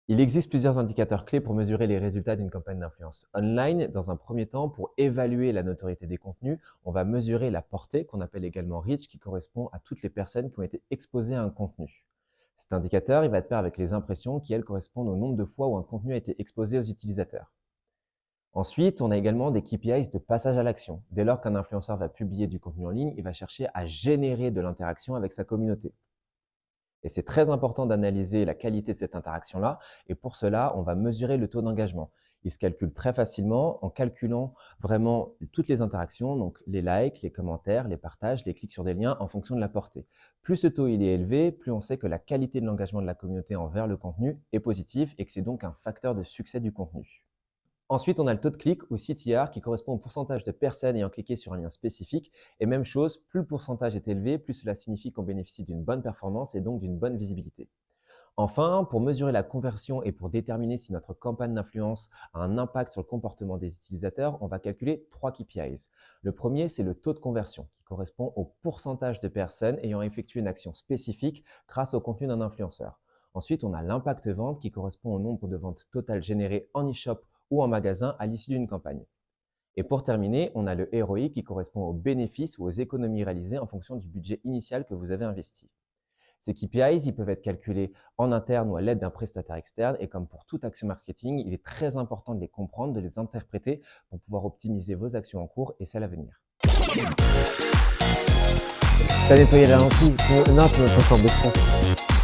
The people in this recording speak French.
Il existe plusieurs indicateurs clés pour mesurer les résultats d'une campagne d'influence. Online, dans un premier temps, pour évaluer la notoriété des contenus, on va mesurer la portée, qu'on appelle également reach, qui correspond à toutes les personnes qui ont été exposées à un contenu. Cet indicateur, il va être pair avec les impressions qui, elles, correspondent au nombre de fois où un contenu a été exposé aux utilisateurs. Ensuite, on a également des KPIs de passage à l'action. Dès lors qu'un influenceur va publier du contenu en ligne, il va chercher à générer de l'interaction avec sa communauté. Et c'est très important d'analyser la qualité de cette interaction-là. Et pour cela, on va mesurer le taux d'engagement. Il se calcule très facilement en calculant vraiment toutes les interactions, donc les likes, les commentaires, les partages, les clics sur des liens en fonction de la portée. Plus ce taux il est élevé, plus on sait que la qualité de l'engagement de la communauté envers le contenu est positive et que c'est donc un facteur de succès du contenu. Ensuite, on a le taux de clic ou CTR qui correspond au pourcentage de personnes ayant cliqué sur un lien spécifique. Et même chose, plus le pourcentage est élevé, plus cela signifie qu'on bénéficie d'une bonne performance et donc d'une bonne visibilité. Enfin, pour mesurer la conversion et pour déterminer si notre campagne d'influence a un impact sur le comportement des utilisateurs, on va calculer 3 KPIs. Le premier, c'est le taux de conversion, qui correspond au pourcentage de personnes ayant effectué une action spécifique grâce au contenu d'un influenceur. Ensuite, on a l'impact vente, qui correspond au nombre de ventes totales générées en e-shop ou en magasin à l'issue d'une campagne. Et pour terminer, on a le ROI, qui correspond aux bénéfices ou aux économies réalisées en fonction du budget initial que vous avez investi. Ces KPIs, ils peuvent être calculés en interne ou à l'aide d'un prestataire externe. Et comme pour toute action marketing, il est très important de les comprendre, de les interpréter pour pouvoir optimiser vos actions en cours et celles à venir. T'as nettoyé la lentille? Non, tu me transformes de fond.